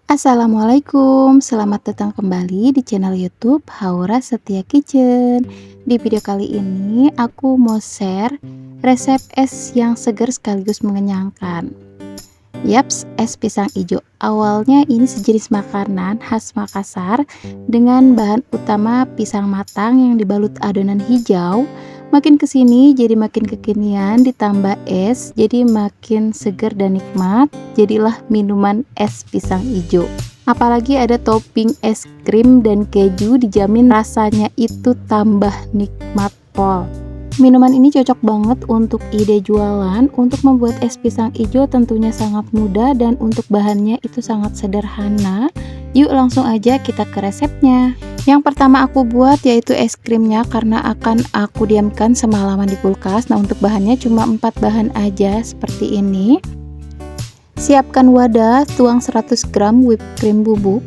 Assalamualaikum, selamat datang kembali di channel YouTube Haura Setia Kitchen. Di video kali ini aku mau share resep es yang segar sekaligus mengenyangkan. Yaps, es pisang hijau. Awalnya ini sejenis makanan khas Makassar dengan bahan utama pisang matang yang dibalut adonan hijau. Makin kesini jadi makin kekinian, ditambah es jadi makin segar dan nikmat. Jadilah minuman es pisang hijau. Apalagi ada topping es krim dan keju, dijamin rasanya itu tambah nikmat pol. Minuman ini cocok banget untuk ide jualan. Untuk membuat es pisang hijau tentunya sangat mudah dan untuk bahannya itu sangat sederhana. Yuk langsung aja kita ke resepnya. Yang pertama aku buat yaitu es krimnya karena akan aku diamkan semalaman di kulkas. Nah, untuk bahannya cuma 4 bahan aja seperti ini. Siapkan wadah, tuang 100 gram whipped cream bubuk.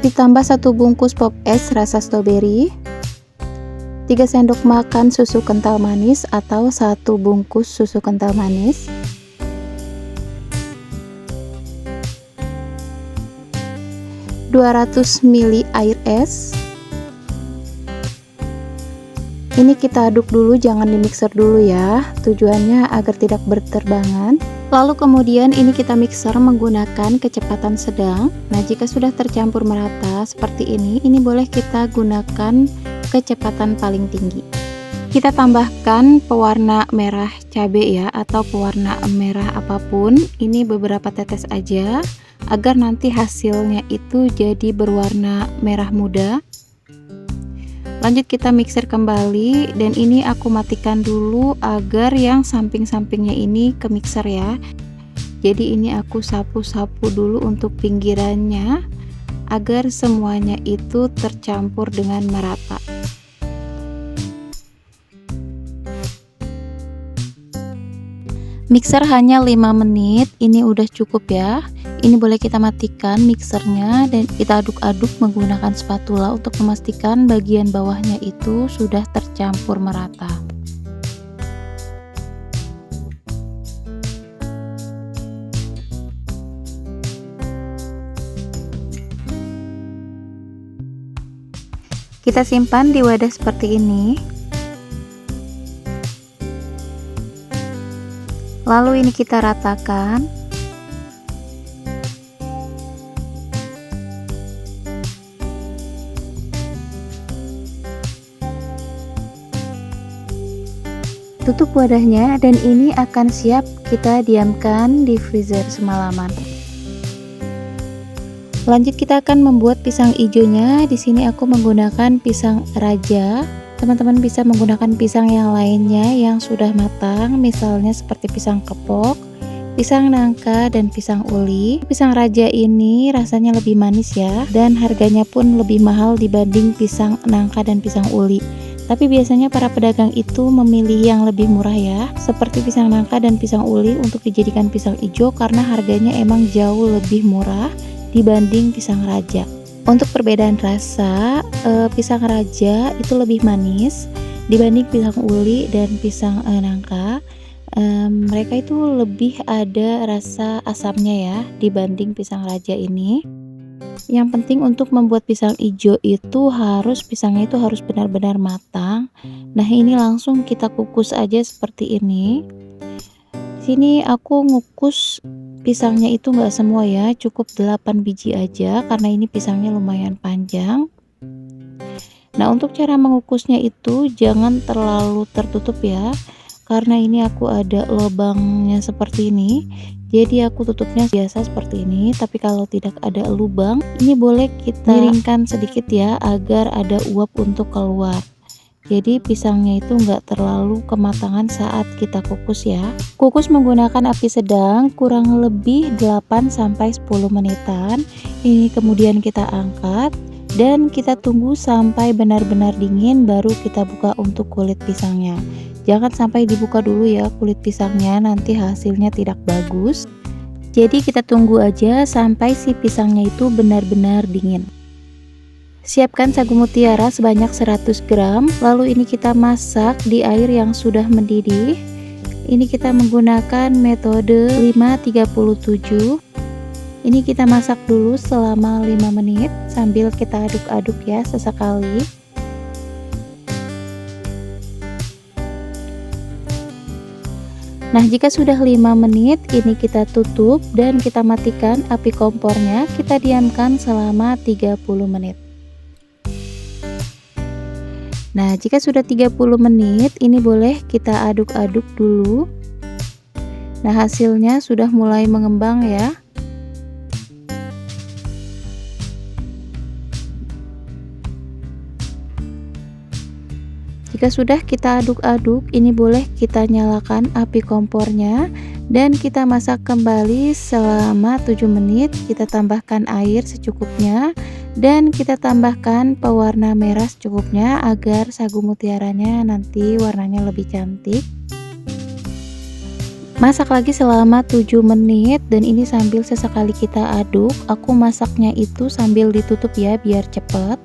Ditambah 1 bungkus pop es rasa stroberi. 3 sendok makan susu kental manis atau 1 bungkus susu kental manis. 200 ml air es. Ini kita aduk dulu, jangan dimixer dulu ya, tujuannya agar tidak berterbangan. Lalu kemudian ini kita mixer menggunakan kecepatan sedang. Nah, jika sudah tercampur merata seperti ini boleh kita gunakan kecepatan paling tinggi. Kita tambahkan pewarna merah cabai ya, atau pewarna merah apapun. Ini beberapa tetes aja agar nanti hasilnya itu jadi berwarna merah muda. Lanjut kita mixer kembali, dan ini aku matikan dulu agar yang samping-sampingnya ini ke mixer ya. Jadi ini aku sapu-sapu dulu untuk pinggirannya agar semuanya itu tercampur dengan merata. Mixer hanya 5 menit, ini udah cukup ya. Ini boleh kita matikan mixernya dan kita aduk-aduk menggunakan spatula untuk memastikan bagian bawahnya itu sudah tercampur merata. Kita simpan di wadah seperti ini. Lalu ini kita ratakan. Tutup wadahnya dan ini akan siap kita diamkan di freezer semalaman. Lanjut kita akan membuat pisang hijaunya. Di sini aku menggunakan pisang raja. Teman-teman bisa menggunakan pisang yang lainnya yang sudah matang, misalnya seperti pisang kepok, pisang nangka, dan pisang uli. Pisang raja ini rasanya lebih manis ya, dan harganya pun lebih mahal dibanding pisang nangka dan pisang uli. Tapi biasanya para pedagang itu memilih yang lebih murah ya, seperti pisang nangka dan pisang uli untuk dijadikan pisang hijau karena harganya emang jauh lebih murah dibanding pisang raja. Untuk perbedaan rasa, pisang raja itu lebih manis dibanding pisang uli dan pisang nangka. Mereka itu lebih ada rasa asamnya ya dibanding pisang raja ini. Yang penting untuk membuat pisang hijau itu pisangnya itu harus benar-benar matang. Nah, ini langsung kita kukus aja seperti ini. Sini aku ngukus pisangnya itu enggak semua ya, cukup 8 biji aja karena ini pisangnya lumayan panjang. Nah, untuk cara mengukusnya itu jangan terlalu tertutup ya, karena ini aku ada lubangnya seperti ini. Jadi aku tutupnya biasa seperti ini, tapi kalau tidak ada lubang, ini boleh kita miringkan sedikit ya agar ada uap untuk keluar. Jadi pisangnya itu enggak terlalu kematangan saat kita kukus ya. Kukus menggunakan api sedang kurang lebih 8-10 menitan. Ini kemudian kita angkat dan kita tunggu sampai benar-benar dingin baru kita buka untuk kulit pisangnya. Jangan sampai dibuka dulu ya kulit pisangnya, nanti hasilnya tidak bagus. Jadi kita tunggu aja sampai si pisangnya itu benar-benar dingin. Siapkan sagu mutiara sebanyak 100 gram. Lalu ini kita masak di air yang sudah mendidih. Ini kita menggunakan metode 537. Ini kita masak dulu selama 5 menit sambil kita aduk-aduk ya sesekali. Nah, jika sudah 5 menit, ini kita tutup dan kita matikan api kompornya. Kita diamkan selama 30 menit. Nah, jika sudah 30 menit, ini boleh kita aduk-aduk dulu. Nah, hasilnya sudah mulai mengembang ya. Jika sudah kita aduk-aduk, ini boleh kita nyalakan api kompornya dan kita masak kembali selama 7 menit. Kita tambahkan air secukupnya dan kita tambahkan pewarna merah secukupnya agar sagu mutiaranya nanti warnanya lebih cantik. Masak lagi selama 7 menit dan ini sambil sesekali kita aduk. Aku masaknya itu sambil ditutup ya biar cepat.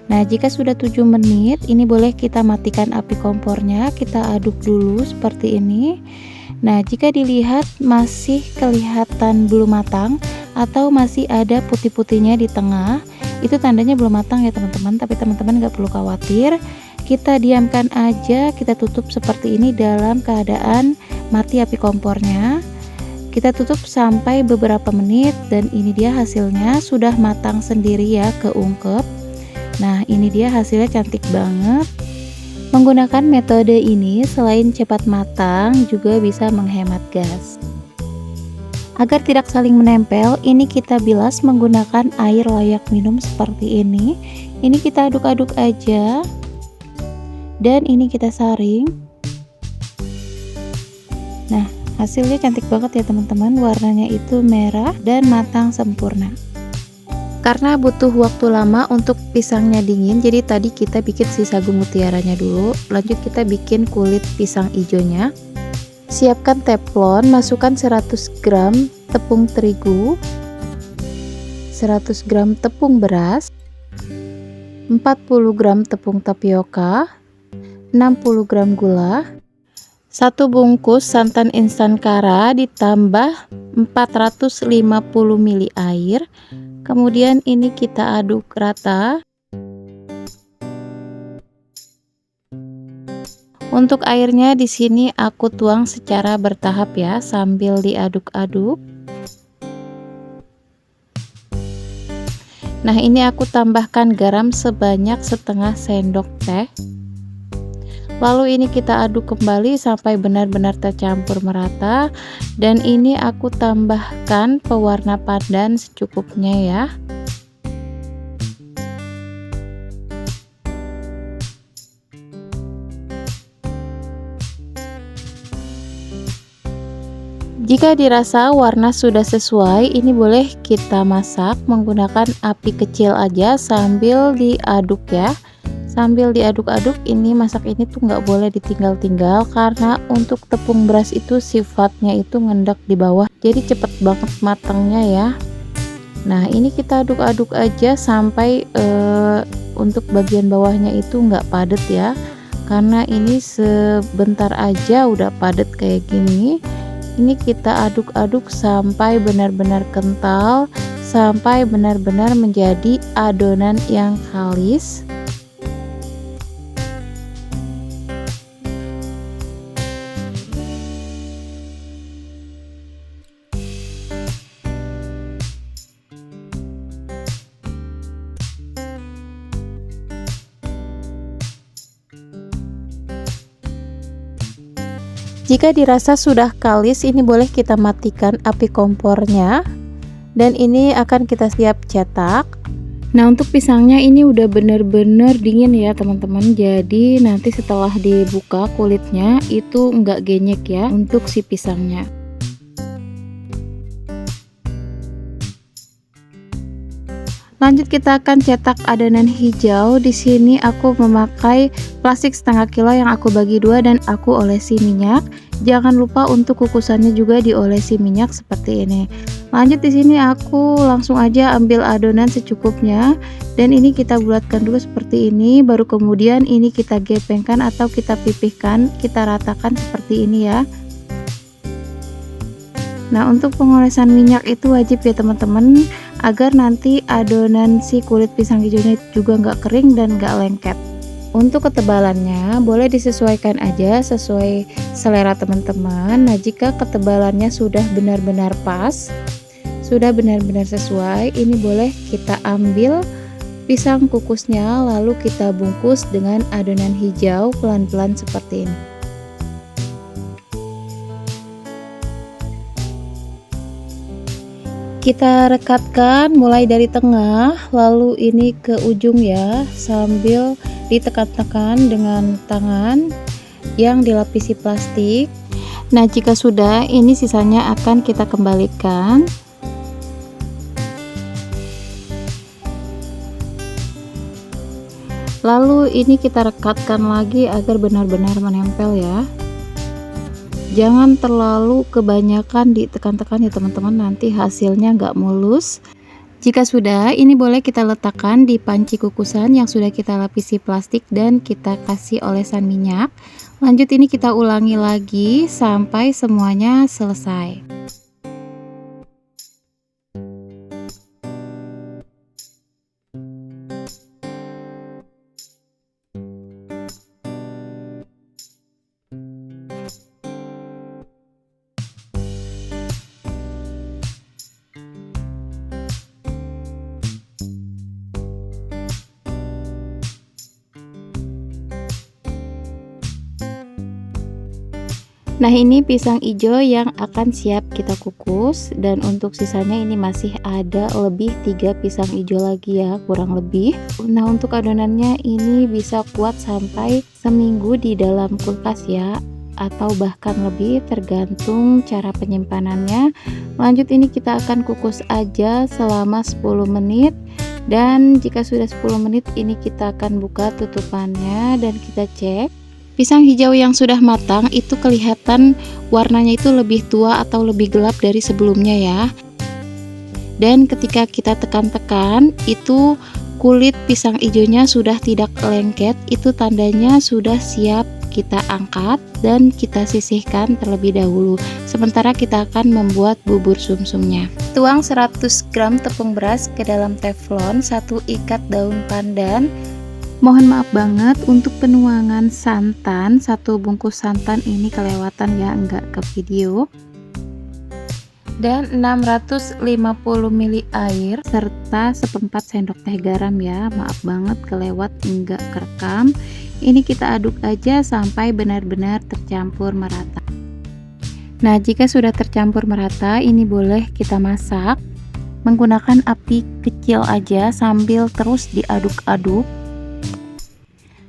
Nah, jika sudah 7 menit, ini boleh kita matikan api kompornya, kita aduk dulu seperti ini. Nah, jika dilihat masih kelihatan belum matang atau masih ada putih-putihnya di tengah, itu tandanya belum matang ya teman-teman, tapi teman-teman nggak perlu khawatir. Kita diamkan aja, kita tutup seperti ini dalam keadaan mati api kompornya. Kita tutup sampai beberapa menit dan ini dia hasilnya sudah matang sendiri ya, keungkep. Nah, ini dia hasilnya cantik banget. Menggunakan metode ini selain cepat matang juga bisa menghemat gas. Agar tidak saling menempel, ini kita bilas menggunakan air layak minum seperti ini. Ini kita aduk-aduk aja. Dan ini kita saring. Nah, hasilnya cantik banget ya teman-teman. Warnanya itu merah dan matang sempurna. Karena butuh waktu lama untuk pisangnya dingin, jadi tadi kita bikin si sagu mutiaranya dulu, lanjut kita bikin kulit pisang hijaunya. Siapkan teflon, masukkan 100 gram tepung terigu, 100 gram tepung beras, 40 gram tepung tapioka, 60 gram gula, 1 bungkus santan instan kara ditambah 450 ml air. Kemudian ini kita aduk rata. Untuk airnya di sini aku tuang secara bertahap ya, sambil diaduk-aduk. Nah, ini aku tambahkan garam sebanyak setengah sendok teh. Lalu ini kita aduk kembali sampai benar-benar tercampur merata. Dan ini aku tambahkan pewarna pandan secukupnya ya. Jika dirasa warna sudah sesuai, ini boleh kita masak menggunakan api kecil aja sambil diaduk ya. Sambil diaduk-aduk, ini masak ini tuh nggak boleh ditinggal-tinggal karena untuk tepung beras itu sifatnya itu ngendap di bawah, jadi cepet banget matangnya ya. Nah, ini kita aduk-aduk aja sampai untuk bagian bawahnya itu nggak padat ya, karena ini sebentar aja udah padat kayak gini. Ini kita aduk-aduk sampai benar-benar kental, sampai benar-benar menjadi adonan yang kalis. Jika dirasa sudah kalis, ini boleh kita matikan api kompornya dan ini akan kita siap cetak. Nah, untuk pisangnya ini udah bener-bener dingin ya teman-teman, jadi nanti setelah dibuka kulitnya itu enggak genyek ya untuk si pisangnya. Lanjut kita akan cetak adonan hijau. Di sini aku memakai plastik setengah kilo yang aku bagi dua dan aku olesi minyak. Jangan lupa untuk kukusannya juga diolesi minyak seperti ini. Lanjut di sini aku langsung aja ambil adonan secukupnya dan ini kita bulatkan dulu seperti ini. Baru kemudian ini kita gepengkan atau kita pipihkan, kita ratakan seperti ini ya. Nah, untuk pengolesan minyak itu wajib ya teman-teman, agar nanti adonan si kulit pisang hijaunya juga nggak kering dan nggak lengket. Untuk ketebalannya boleh disesuaikan aja sesuai selera teman-teman. Nah, jika ketebalannya sudah benar-benar pas, sudah benar-benar sesuai, ini boleh kita ambil pisang kukusnya lalu kita bungkus dengan adonan hijau pelan-pelan seperti ini. Kita rekatkan mulai dari tengah lalu ini ke ujung ya, sambil ditekan-tekan dengan tangan yang dilapisi plastik. Nah, jika sudah, ini sisanya akan kita kembalikan. Lalu ini kita rekatkan lagi agar benar-benar menempel ya. Jangan terlalu kebanyakan ditekan-tekan ya teman-teman, nanti hasilnya nggak mulus. Jika sudah, ini boleh kita letakkan di panci kukusan yang sudah kita lapisi plastik dan kita kasih olesan minyak. Lanjut ini kita ulangi lagi sampai semuanya selesai. Nah, ini pisang hijau yang akan siap kita kukus, dan untuk sisanya ini masih ada lebih 3 pisang hijau lagi ya, kurang lebih. Nah, untuk adonannya ini bisa kuat sampai seminggu di dalam kulkas ya, atau bahkan lebih tergantung cara penyimpanannya. Lanjut ini kita akan kukus aja selama 10 menit. Dan jika sudah 10 menit ini kita akan buka tutupannya dan kita cek. Pisang hijau yang sudah matang itu kelihatan warnanya itu lebih tua atau lebih gelap dari sebelumnya ya. Dan ketika kita tekan-tekan itu kulit pisang hijaunya sudah tidak lengket, itu tandanya sudah siap kita angkat dan kita sisihkan terlebih dahulu. Sementara kita akan membuat bubur sumsumnya. Tuang 100 gram tepung beras ke dalam teflon, 1 ikat daun pandan. Mohon maaf banget untuk penuangan santan, 1 bungkus santan ini kelewatan ya, enggak ke video. Dan 650 ml air serta 1/4 sendok teh garam ya, maaf banget kelewat enggak kerekam. Ini kita aduk aja sampai benar-benar tercampur merata. Nah, jika sudah tercampur merata, ini boleh kita masak menggunakan api kecil aja sambil terus diaduk-aduk.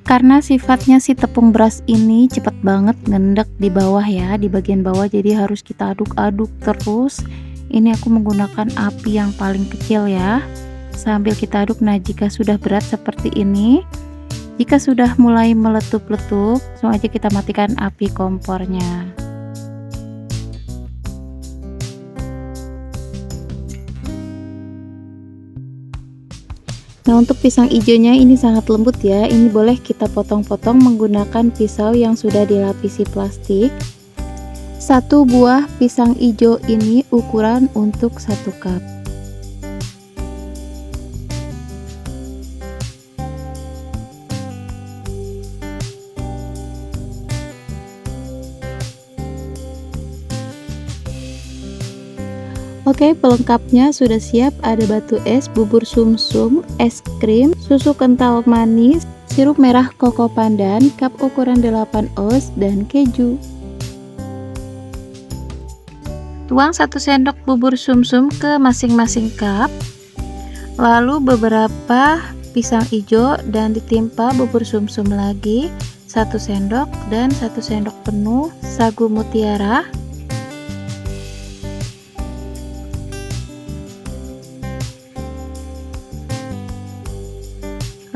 Karena sifatnya si tepung beras ini cepet banget ngendek di bawah ya, di bagian bawah, jadi harus kita aduk-aduk terus. Ini aku menggunakan api yang paling kecil ya, sambil kita aduk. Nah, jika sudah berat seperti ini, jika sudah mulai meletup-letup, langsung aja kita matikan api kompornya. Nah, untuk pisang hijaunya ini sangat lembut ya, ini boleh kita potong-potong menggunakan pisau yang sudah dilapisi plastik. 1 buah pisang hijau ini ukuran untuk 1 cup. Oke, pelengkapnya sudah siap. Ada batu es, bubur sumsum, es krim, susu kental manis, sirup merah koko pandan, cup ukuran 8 oz, dan keju. Tuang 1 sendok bubur sumsum ke masing-masing cup, lalu beberapa pisang hijau dan ditimpa bubur sumsum lagi 1 sendok, dan 1 sendok penuh sagu mutiara.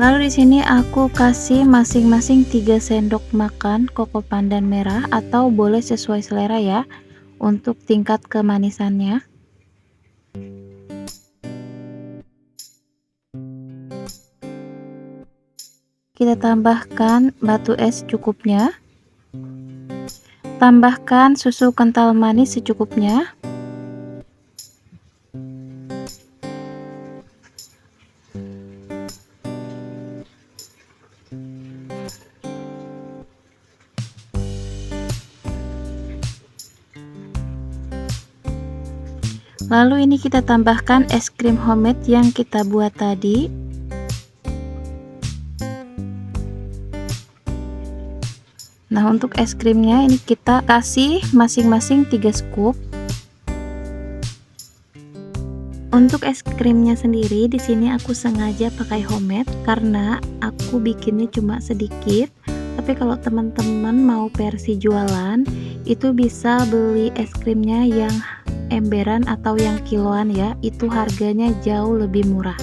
Lalu di sini aku kasih masing-masing 3 sendok makan koko pandan merah, atau boleh sesuai selera ya untuk tingkat kemanisannya. Kita tambahkan batu es secukupnya. Tambahkan susu kental manis secukupnya. Lalu ini kita tambahkan es krim homemade yang kita buat tadi. Nah, untuk es krimnya ini kita kasih masing-masing 3 scoop. Untuk es krimnya sendiri di sini aku sengaja pakai homemade karena aku bikinnya cuma sedikit. Tapi kalau teman-teman mau versi jualan, itu bisa beli es krimnya yang emberan atau yang kiloan ya. Itu harganya jauh lebih murah.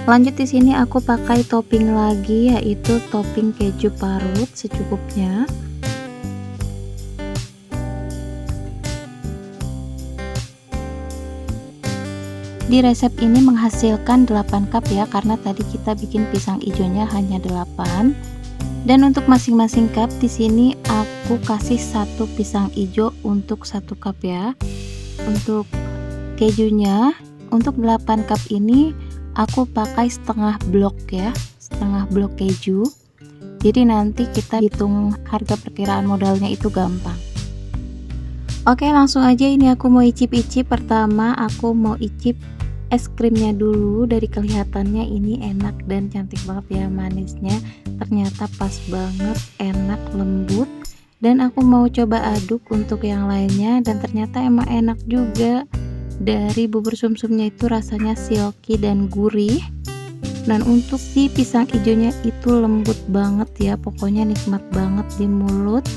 Lanjut di sini aku pakai topping lagi, yaitu topping keju parut secukupnya. Di resep ini menghasilkan 8 cup ya, karena tadi kita bikin pisang hijaunya hanya 8. Dan untuk masing-masing cup di sini aku kasih 1 pisang hijau untuk 1 cup ya. Untuk kejunya, untuk 8 cup ini aku pakai setengah blok ya, setengah blok keju. Jadi nanti kita hitung harga perkiraan modalnya itu gampang. Oke, langsung aja ini aku mau icip-icip. Pertama aku mau icip es krimnya dulu. Dari kelihatannya ini enak dan cantik banget ya, manisnya ternyata pas banget, enak, lembut. Dan aku mau coba aduk untuk yang lainnya, dan ternyata emang enak juga. Dari bubur sumsumnya itu rasanya silky dan gurih. Dan untuk si pisang hijaunya itu lembut banget ya, pokoknya nikmat banget di mulut.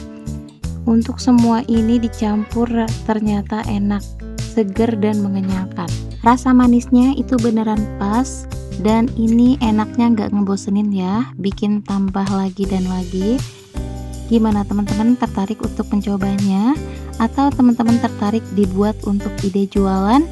Untuk semua ini dicampur ternyata enak, seger dan mengenyangkan. Rasa manisnya itu beneran pas, dan ini enaknya nggak ngebosenin ya, bikin tambah lagi dan lagi. Gimana teman-teman, tertarik untuk mencobanya? Atau teman-teman tertarik dibuat untuk ide jualan?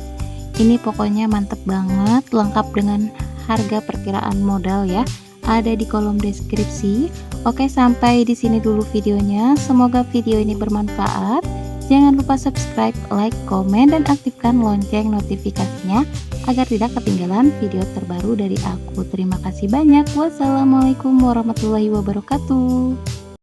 Ini pokoknya mantep banget, lengkap dengan harga perkiraan modal ya, ada di kolom deskripsi. Oke, sampai di sini dulu videonya. Semoga video ini bermanfaat. Jangan lupa subscribe, like, komen, dan aktifkan lonceng notifikasinya agar tidak ketinggalan video terbaru dari aku. Terima kasih banyak. Wassalamualaikum warahmatullahi wabarakatuh.